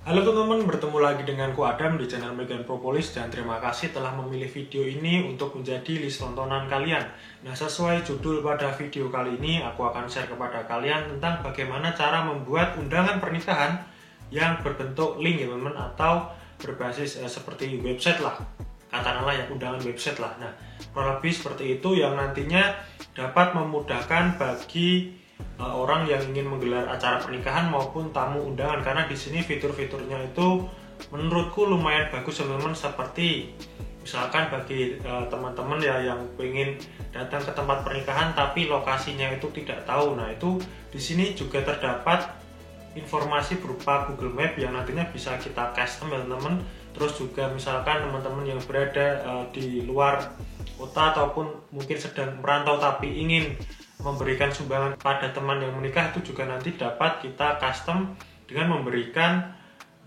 Halo teman-teman, bertemu lagi denganku Adam di channel Megan Propolis dan terima kasih telah memilih video ini untuk menjadi list tontonan kalian. Nah, sesuai judul pada video kali ini, aku akan share kepada kalian tentang bagaimana cara membuat undangan pernikahan yang berbentuk link ya teman-teman, atau berbasis seperti website lah. Katakanlah ya undangan website lah. Nah, kurang lebih seperti itu yang nantinya dapat memudahkan bagi orang yang ingin menggelar acara pernikahan maupun tamu undangan, karena di sini fitur-fiturnya itu menurutku lumayan bagus teman-teman, seperti misalkan bagi teman-teman ya yang ingin datang ke tempat pernikahan tapi lokasinya itu tidak tahu. Nah, itu di sini juga terdapat informasi berupa Google Map yang nantinya bisa kita custom ya teman-teman. Terus juga misalkan teman-teman yang berada di luar kota ataupun mungkin sedang merantau tapi ingin memberikan sumbangan pada teman yang menikah, itu juga nanti dapat kita custom dengan memberikan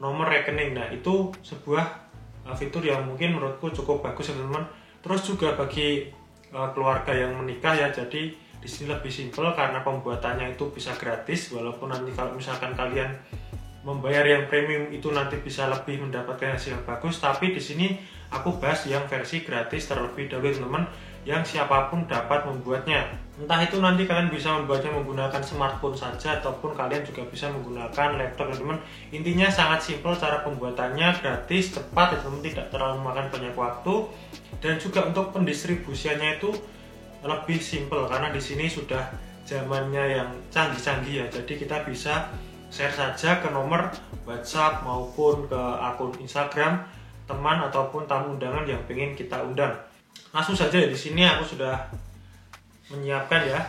nomor rekening. Nah, itu sebuah fitur yang mungkin menurutku cukup bagus teman-teman. Terus juga bagi keluarga yang menikah ya, jadi di sini lebih simpel karena pembuatannya itu bisa gratis, walaupun nanti kalau misalkan kalian membayar yang premium itu nanti bisa lebih mendapatkan hasil yang bagus, tapi di sini aku bahas yang versi gratis terlebih dahulu teman-teman, yang siapapun dapat membuatnya. Entah itu nanti kalian bisa membuatnya menggunakan smartphone saja ataupun kalian juga bisa menggunakan laptop teman-teman. Intinya sangat simpel cara pembuatannya, gratis, cepat ya teman-teman, tidak terlalu memakan banyak waktu, dan juga untuk pendistribusiannya itu lebih simpel karena di sini sudah zamannya yang canggih-canggih ya. Jadi kita bisa share saja ke nomor WhatsApp maupun ke akun Instagram teman ataupun tamu undangan yang ingin kita undang. Langsung saja ya, di sini aku sudah menyiapkan ya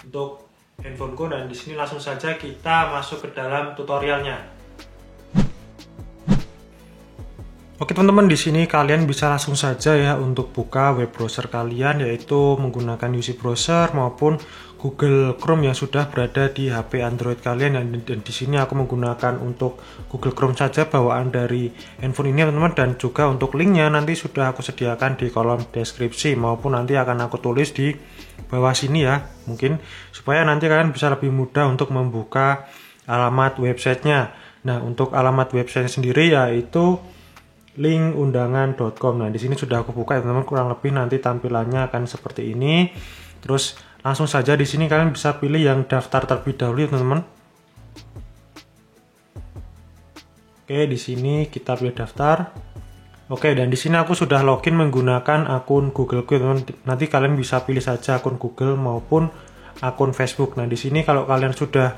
untuk handphoneku, dan di sini langsung saja kita masuk ke dalam tutorialnya. Oke teman-teman, di sini kalian bisa langsung saja ya untuk buka web browser kalian, yaitu menggunakan UC Browser maupun Google Chrome yang sudah berada di HP Android kalian. Dan di sini aku menggunakan untuk Google Chrome saja bawaan dari handphone ini teman-teman, dan juga untuk linknya nanti sudah aku sediakan di kolom deskripsi maupun nanti akan aku tulis di bawah sini ya, mungkin supaya nanti kalian bisa lebih mudah untuk membuka alamat websitenya. Nah, untuk alamat website sendiri yaitu linkundangan.com. Nah, di sini sudah aku buka ya teman-teman, kurang lebih nanti tampilannya akan seperti ini. Terus langsung saja di sini kalian bisa pilih yang daftar terlebih dahulu ya teman-teman. Oke, di sini kita pilih daftar. Oke, dan di sini aku sudah login menggunakan akun Google-ku ya teman-teman. Nanti kalian bisa pilih saja akun Google maupun akun Facebook. Nah, di sini kalau kalian sudah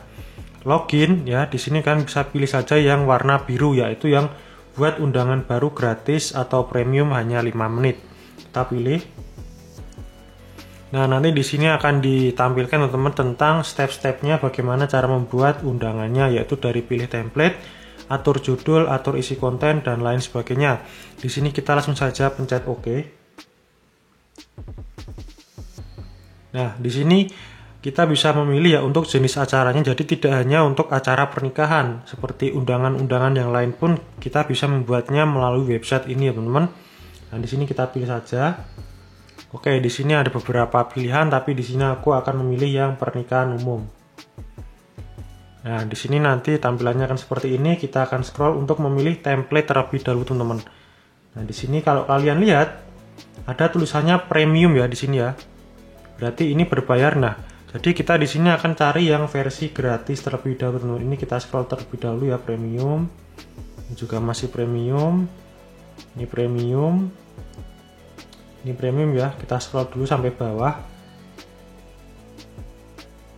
login ya, di sini kalian bisa pilih saja yang warna biru, yaitu yang buat undangan baru gratis atau premium hanya 5 menit. Kita pilih. Nah, nanti di sini akan ditampilkan teman-teman tentang step-stepnya bagaimana cara membuat undangannya, yaitu dari pilih template, atur judul, atur isi konten, dan lain sebagainya. Di sini kita langsung saja pencet OK. Nah, di sini kita bisa memilih ya untuk jenis acaranya, jadi tidak hanya untuk acara pernikahan, seperti undangan-undangan yang lain pun kita bisa membuatnya melalui website ini ya teman-teman. Nah, di sini kita pilih saja. Oke, di sini ada beberapa pilihan, tapi di sini aku akan memilih yang pernikahan umum. Nah, di sini nanti tampilannya akan seperti ini. Kita akan scroll untuk memilih template terlebih dahulu teman-teman. Nah, di sini kalau kalian lihat ada tulisannya premium ya di sini ya. Berarti ini berbayar. Nah, jadi kita di sini akan cari yang versi gratis terlebih dahulu teman-teman. Ini kita scroll terlebih dahulu ya, premium. Ini juga masih premium. Ini premium. Ini premium ya. Kita scroll dulu sampai bawah.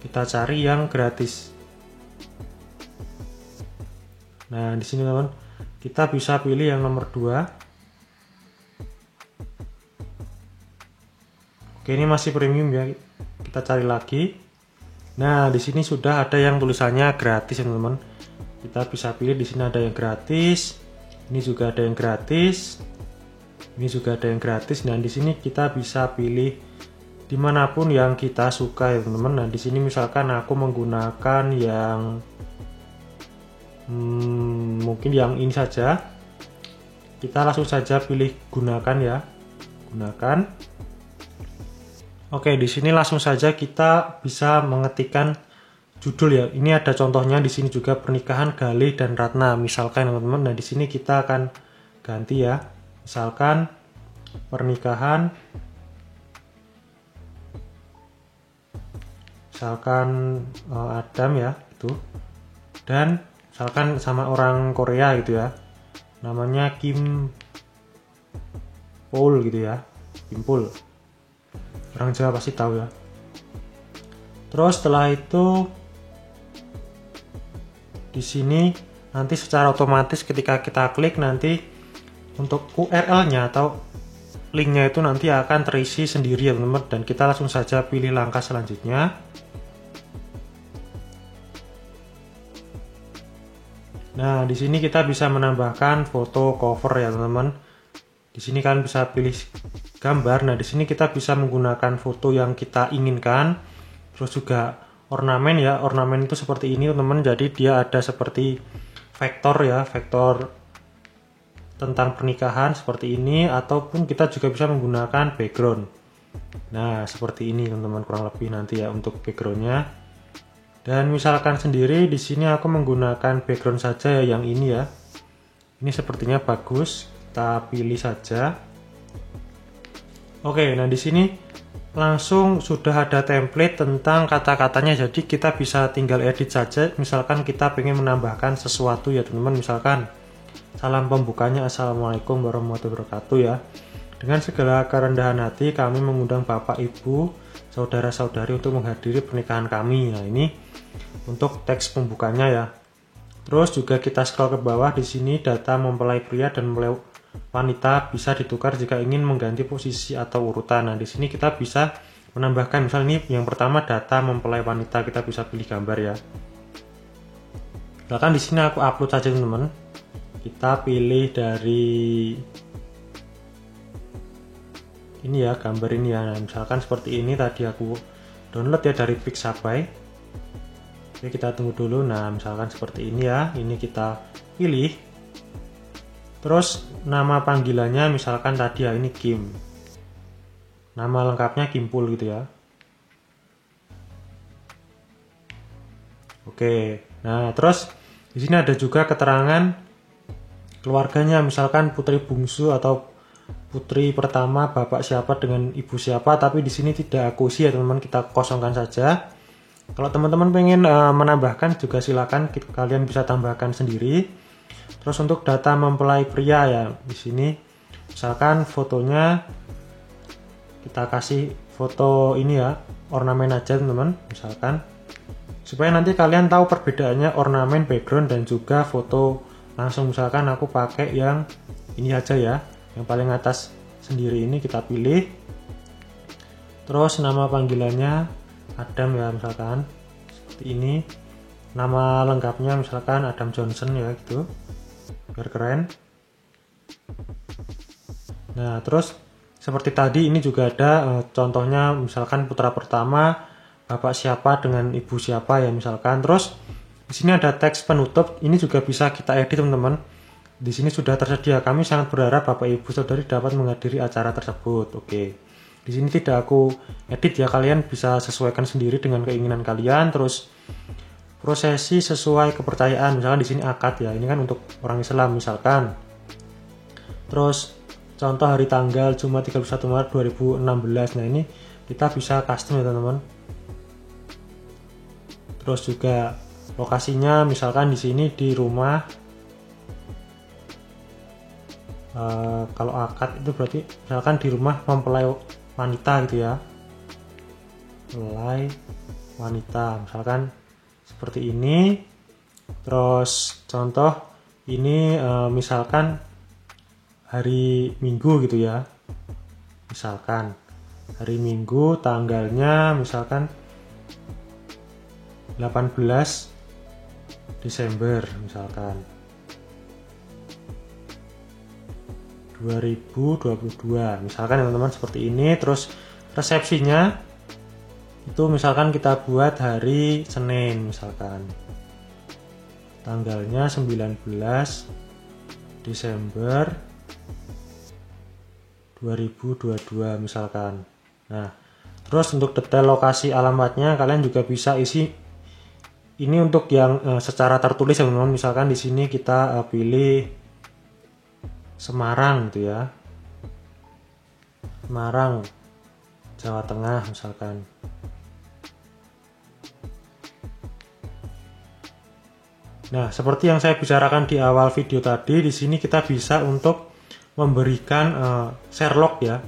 Kita cari yang gratis. Nah, di sini teman-teman, kita bisa pilih yang nomor 2. Oke, ini masih premium ya. Kita cari lagi. Nah, di sini sudah ada yang tulisannya gratis ya teman-teman. Kita bisa pilih, di sini ada yang gratis. Ini juga ada yang gratis. Ini juga ada yang gratis. Nah, di sini kita bisa pilih dimanapun yang kita suka ya teman-teman. Nah, di sini misalkan aku menggunakan yang mungkin yang ini saja. Kita langsung saja pilih gunakan ya. Gunakan. Oke, di sini langsung saja kita bisa mengetikkan judul ya. Ini ada contohnya di sini juga, pernikahan Galih dan Ratna misalkan teman-teman. Nah di sini kita akan ganti ya, misalkan pernikahan Adam ya itu, dan misalkan sama orang Korea gitu ya, namanya Kim Pol gitu ya, Kim Pol, orang Jawa pasti tahu ya. Terus setelah itu di sini nanti secara otomatis ketika kita klik nanti untuk URL-nya atau link-nya itu nanti akan terisi sendiri ya teman-teman, dan kita langsung saja pilih langkah selanjutnya. Nah, di sini kita bisa menambahkan foto cover ya teman-teman. Di sini kalian bisa pilih gambar. Nah, di sini kita bisa menggunakan foto yang kita inginkan. Terus juga ornamen ya, ornamen itu seperti ini teman-teman. Jadi dia ada seperti vektor ya, vektor tentang pernikahan seperti ini, ataupun kita juga bisa menggunakan background. Nah, seperti ini teman-teman kurang lebih nanti ya untuk backgroundnya. Dan misalkan sendiri di sini aku menggunakan background saja ya, yang ini ya. Ini sepertinya bagus, kita pilih saja. Oke, nah di sini langsung sudah ada template tentang kata-katanya, jadi kita bisa tinggal edit saja. Misalkan kita pengen menambahkan sesuatu ya teman-teman, misalkan salam pembukanya Assalamualaikum warahmatullahi wabarakatuh ya. Dengan segala kerendahan hati kami mengundang Bapak Ibu saudara-saudari untuk menghadiri pernikahan kami. Nah ini untuk teks pembukanya ya. Terus juga kita scroll ke bawah, di sini data mempelai pria dan mempelai wanita bisa ditukar jika ingin mengganti posisi atau urutan. Nah di sini kita bisa menambahkan, misal ini yang pertama data mempelai wanita, kita bisa pilih gambar ya. Bahkan di sini aku upload saja teman-teman. Kita pilih dari ini ya, gambar ini ya. Nah, misalkan seperti ini tadi aku download ya dari Pixabay. Oke, kita tunggu dulu. Nah, misalkan seperti ini ya. Ini kita pilih. Terus nama panggilannya misalkan tadi ya, ini Kim. Nama lengkapnya Kimpul gitu ya. Oke. Nah, terus di sini ada juga keterangan keluarganya, misalkan putri bungsu atau putri pertama bapak siapa dengan ibu siapa, tapi di sini tidak aku isi ya teman-teman, kita kosongkan saja. Kalau teman-teman pengen menambahkan juga silakan, kalian bisa tambahkan sendiri. Terus untuk data mempelai pria ya, di sini misalkan fotonya kita kasih foto ini ya, ornamen aja teman-teman, misalkan supaya nanti kalian tahu perbedaannya ornamen, background, dan juga foto langsung. Misalkan aku pakai yang ini aja ya, yang paling atas sendiri ini kita pilih. Terus nama panggilannya Adam ya, misalkan seperti ini. Nama lengkapnya misalkan Adam Johnson ya gitu, biar keren. Nah terus seperti tadi ini juga ada contohnya, misalkan putra pertama bapak siapa dengan ibu siapa ya misalkan. Terus di sini ada teks penutup, ini juga bisa kita edit teman-teman. Di sini sudah tersedia. Kami sangat berharap Bapak Ibu Saudari dapat menghadiri acara tersebut. Oke. Di sini tidak aku edit ya, kalian bisa sesuaikan sendiri dengan keinginan kalian. Terus prosesi sesuai kepercayaan, misalkan di sini akad ya. Ini kan untuk orang Islam misalkan. Terus contoh hari tanggal Jumat 31 Maret 2016. Nah, ini kita bisa custom ya, teman-teman. Terus juga lokasinya misalkan di sini di rumah. Kalau akad itu berarti misalkan di rumah mempelai wanita gitu ya, mempelai wanita misalkan seperti ini. Terus contoh ini misalkan hari Minggu gitu ya, misalkan hari Minggu tanggalnya misalkan 18 Desember misalkan 2022 misalkan ya teman-teman, seperti ini. Terus resepsinya itu misalkan kita buat hari Senin, misalkan tanggalnya 19 Desember 2022 misalkan. Nah terus untuk detail lokasi alamatnya kalian juga bisa isi ini untuk yang secara tertulis ya teman-teman. Misalkan di sini kita pilih Semarang gitu ya. Semarang, Jawa Tengah misalkan. Nah, seperti yang saya bicarakan di awal video tadi, di sini kita bisa untuk memberikan Sherlock ya.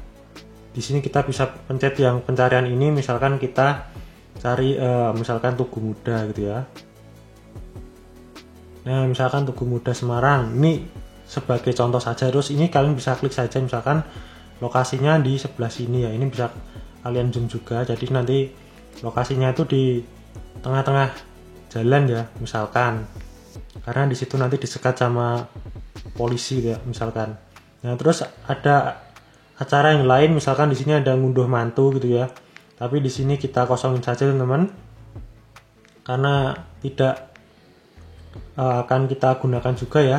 Di sini kita bisa pencet yang pencarian ini, misalkan kita cari misalkan Tugu Muda gitu ya. Nah, misalkan Tugu Muda Semarang. Ini sebagai contoh saja. Terus ini kalian bisa klik saja misalkan lokasinya di sebelah sini ya. Ini bisa kalian zoom juga. Jadi nanti lokasinya itu di tengah-tengah jalan ya, misalkan. Karena di situ nanti disekat sama polisi ya, misalkan. Nah, terus ada acara yang lain, misalkan di sini ada ngunduh mantu gitu ya. Tapi di sini kita kosongin saja teman-teman. Karena tidak akan kita gunakan juga ya.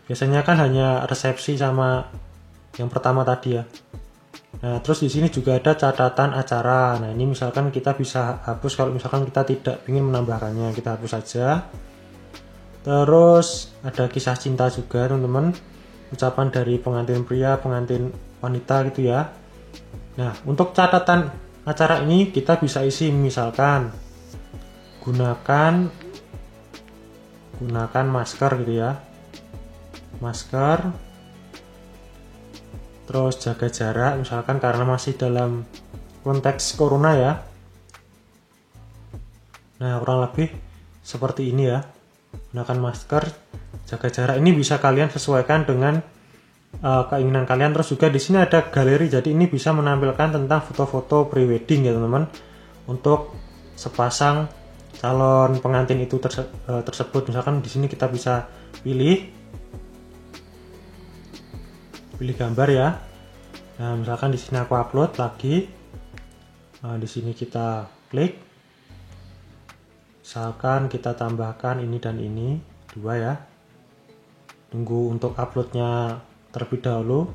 Biasanya kan hanya resepsi sama yang pertama tadi ya. Nah, terus di sini juga ada catatan acara. Nah, ini misalkan kita bisa hapus kalau misalkan kita tidak ingin menambahkannya, kita hapus saja. Terus ada kisah cinta juga teman-teman, ucapan dari pengantin pria, pengantin wanita gitu ya. Nah, untuk catatan acara ini kita bisa isi misalkan gunakan masker gitu ya, masker, terus jaga jarak misalkan karena masih dalam konteks corona ya. Nah, kurang lebih seperti ini ya. Gunakan masker, jaga jarak. Ini bisa kalian sesuaikan dengan keinginan kalian. Terus juga di sini ada galeri, jadi ini bisa menampilkan tentang foto-foto prewedding ya teman-teman. Untuk sepasang calon pengantin itu tersebut. Misalkan di sini kita bisa pilih gambar ya. Nah, misalkan di sini aku upload lagi. Nah, di sini kita klik. Misalkan kita tambahkan ini dan ini, 2 ya. Tunggu untuk uploadnya terlebih dahulu.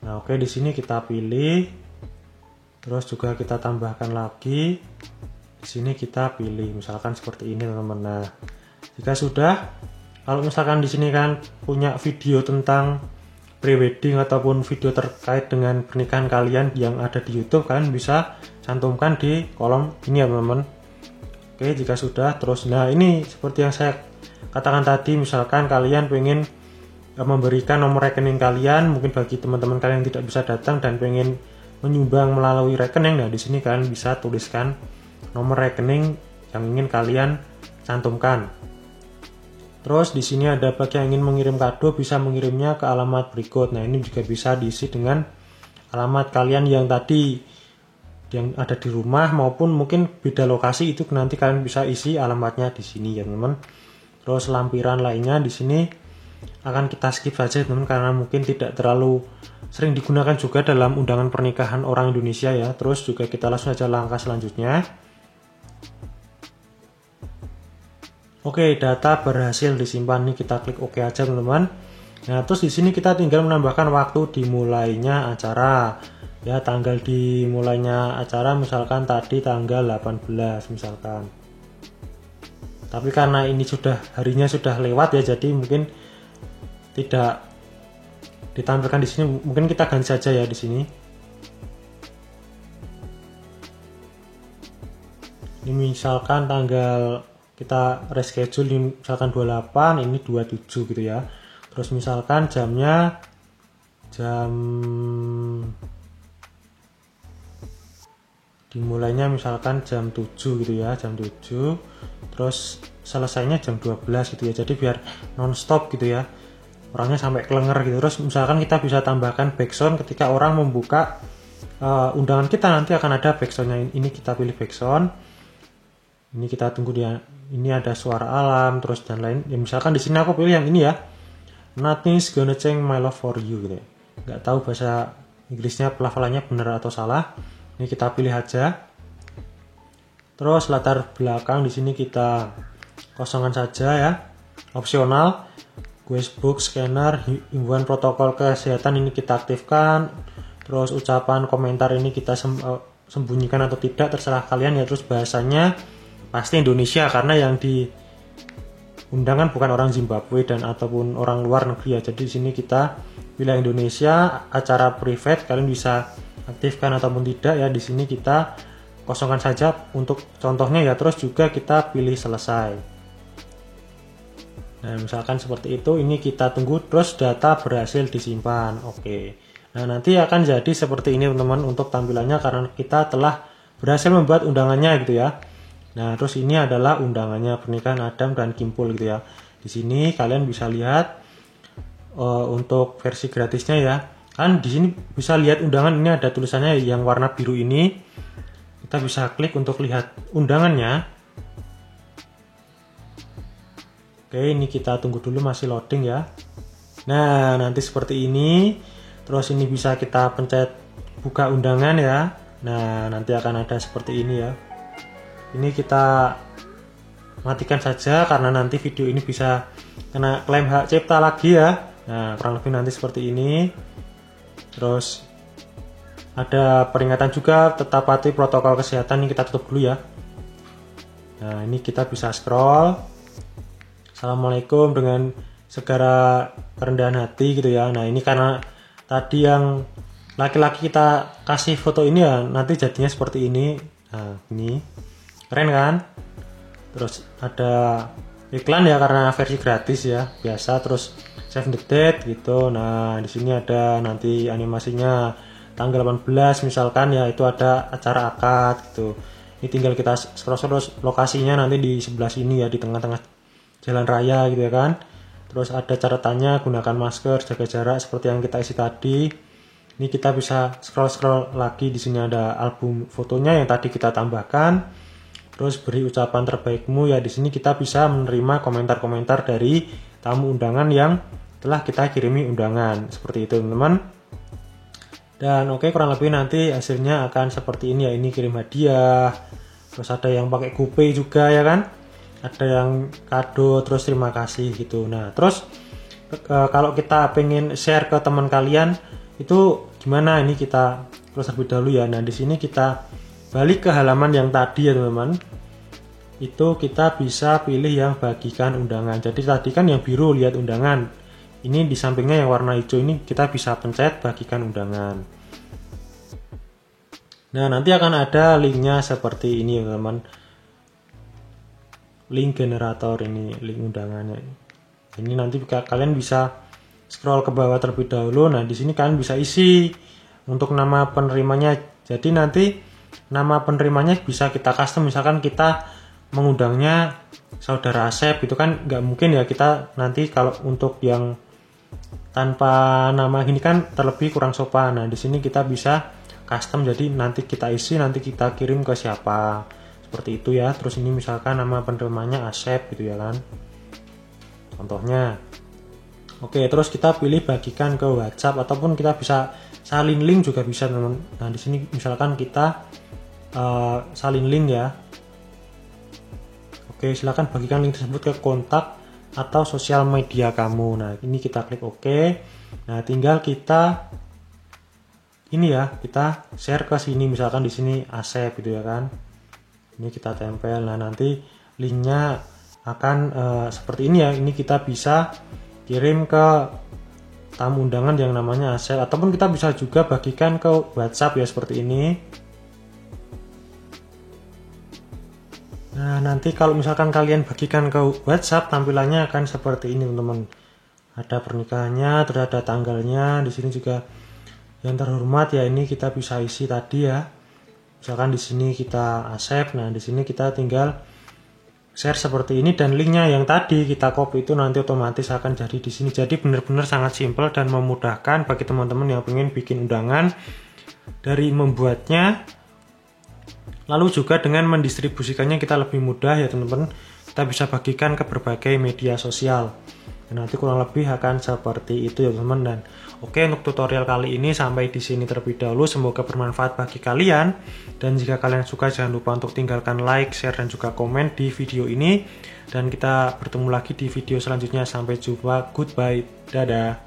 Nah, oke, di sini kita pilih. Terus juga kita tambahkan lagi. Di sini kita pilih misalkan seperti ini teman-teman. Nah, jika sudah, kalau misalkan di sini kan punya video tentang prewedding ataupun video terkait dengan pernikahan kalian yang ada di YouTube, kalian bisa cantumkan di kolom ini ya teman-teman. Oke, jika sudah, terus nah ini seperti yang saya katakan tadi, misalkan kalian pengen memberikan nomor rekening kalian, mungkin bagi teman-teman kalian yang tidak bisa datang dan pengen menyumbang melalui rekening, nah di sini kalian bisa tuliskan nomor rekening yang ingin kalian cantumkan. Terus di sini ada bagi yang ingin mengirim kado, bisa mengirimnya ke alamat berikut. Nah, ini juga bisa diisi dengan alamat kalian yang tadi yang ada di rumah maupun mungkin beda lokasi, itu nanti kalian bisa isi alamatnya di sini ya teman-teman. Terus lampiran lainnya di sini akan kita skip saja teman-teman karena mungkin tidak terlalu sering digunakan juga dalam undangan pernikahan orang Indonesia ya. Terus juga kita langsung saja langkah selanjutnya. Oke, data berhasil disimpan, nih kita klik OK aja teman-teman. Nah, terus di sini kita tinggal menambahkan waktu dimulainya acara. Ya, tanggal dimulainya acara misalkan tadi tanggal 18 misalkan. Tapi karena ini sudah harinya sudah lewat ya, jadi mungkin tidak ditampilkan di sini. Mungkin kita ganti saja ya di sini. Ini misalkan tanggal kita reschedule misalkan 28, ini 27 gitu ya. Terus misalkan jamnya jam dimulainya misalkan jam 7 gitu ya, jam 7, terus selesainya jam 12 gitu ya. Jadi biar non-stop gitu ya, orangnya sampai kelenger gitu. Terus misalkan kita bisa tambahkan backsound ketika orang membuka undangan kita, nanti akan ada backsoundnya. Ini kita pilih backsound, ini kita tunggu dia, ini ada suara alam terus dan lain ya. Misalkan di sini aku pilih yang ini ya, nothing's gonna change my love for you gitu ya. Nggak tahu bahasa Inggrisnya pelafalannya benar atau salah. Ini kita pilih aja. Terus latar belakang di sini kita kosongkan saja ya, opsional. Guestbook, scanner, himbauan protokol kesehatan ini kita aktifkan. Terus ucapan komentar ini kita sembunyikan atau tidak, terserah kalian ya. Terus bahasanya pasti Indonesia, karena yang di undangan bukan orang Zimbabwe dan ataupun orang luar negeri ya. Jadi di sini kita pilih Indonesia, acara private, kalian bisa aktifkan ataupun tidak ya. Di sini kita kosongkan saja untuk contohnya ya. Terus juga kita pilih selesai. Nah, misalkan seperti itu, ini kita tunggu, terus data berhasil disimpan. Oke. Nah, nanti akan jadi seperti ini teman-teman untuk tampilannya, karena kita telah berhasil membuat undangannya gitu ya. Nah, terus ini adalah undangannya pernikahan Adam dan Kimpul gitu ya. Di sini kalian bisa lihat untuk versi gratisnya ya. Kan di sini bisa lihat undangan, ini ada tulisannya yang warna biru ini. Kita bisa klik untuk lihat undangannya. Oke, ini kita tunggu dulu, masih loading ya. Nah, nanti seperti ini. Terus ini bisa kita pencet buka undangan ya. Nah, nanti akan ada seperti ini ya. Ini kita matikan saja karena nanti video ini bisa kena klaim hak cipta lagi ya. Nah, kurang lebih nanti seperti ini. Terus ada peringatan juga, tetap patuhi protokol kesehatan. Ini kita tutup dulu ya. Nah, ini kita bisa scroll. Assalamualaikum dengan segala kerendahan hati gitu ya. Nah, ini karena tadi yang laki-laki kita kasih foto ini ya, nanti jadinya seperti ini. Nah, ini keren kan? Terus ada iklan ya karena versi gratis ya, biasa. Terus save the date gitu. Nah, di sini ada nanti animasinya tanggal 18 misalkan ya, itu ada acara akad gitu. Ini tinggal kita scroll lokasinya nanti di sebelah sini ya, di tengah-tengah jalan raya gitu ya kan. Terus ada catatannya, gunakan masker, jaga jarak seperti yang kita isi tadi. Ini kita bisa scroll lagi, di sini ada album fotonya yang tadi kita tambahkan. Terus beri ucapan terbaikmu ya, di sini kita bisa menerima komentar-komentar dari tamu undangan yang telah kita kirimi undangan. Seperti itu teman-teman. Dan oke, kurang lebih nanti hasilnya akan seperti ini ya. Ini kirim hadiah. Terus ada yang pakai GoPay juga ya kan. Ada yang kado, terus terima kasih gitu. Nah, terus kalau kita pengen share ke teman kalian itu gimana? Ini kita close terlebih dahulu ya. Nah, di sini kita balik ke halaman yang tadi ya teman-teman. Itu kita bisa pilih yang bagikan undangan. Jadi tadi kan yang biru lihat undangan. Ini di sampingnya yang warna hijau ini kita bisa pencet bagikan undangan. Nah, nanti akan ada linknya seperti ini ya teman-teman. Link generator ini, link undangannya. Ini nanti kalian bisa scroll ke bawah terlebih dahulu. Nah, di sini kalian bisa isi untuk nama penerimanya. Jadi nanti nama penerimanya bisa kita custom, misalkan kita mengundangnya saudara Asep itu kan nggak mungkin ya, kita nanti kalau untuk yang tanpa nama ini kan terlebih kurang sopan. Nah, di sini kita bisa custom, jadi nanti kita isi, nanti kita kirim ke siapa seperti itu ya. Terus ini misalkan nama penerimanya Asep gitu ya kan, contohnya. Oke, terus kita pilih bagikan ke WhatsApp ataupun kita bisa salin link juga bisa teman. Nah, di sini misalkan kita salin link ya. Oke, silakan bagikan link tersebut ke kontak atau sosial media kamu. Nah, ini kita klik oke. Nah, tinggal kita ini ya, kita share ke sini, misalkan di sini Asep gitu ya kan. Ini kita tempel. Nah, nanti linknya akan seperti ini ya. Ini kita bisa kirim ke tamu undangan yang namanya Asep, ataupun kita bisa juga bagikan ke WhatsApp ya seperti ini. Nah, nanti kalau misalkan kalian bagikan ke WhatsApp, tampilannya akan seperti ini teman-teman. Ada pernikahannya, terus ada tanggalnya. Di sini juga yang terhormat ya, ini kita bisa isi tadi ya. Misalkan di sini kita Asep, nah di sini kita tinggal share seperti ini, dan linknya yang tadi kita copy itu nanti otomatis akan jadi di sini. Jadi benar-benar sangat simpel dan memudahkan bagi teman-teman yang pengen bikin undangan, dari membuatnya lalu juga dengan mendistribusikannya kita lebih mudah ya teman-teman. Kita bisa bagikan ke berbagai media sosial. Dan nanti kurang lebih akan seperti itu ya teman-teman. Dan oke, untuk tutorial kali ini sampai di sini terlebih dahulu. Semoga bermanfaat bagi kalian. Dan jika kalian suka, jangan lupa untuk tinggalkan like, share, dan juga komen di video ini. Dan kita bertemu lagi di video selanjutnya. Sampai jumpa. Goodbye. Dadah.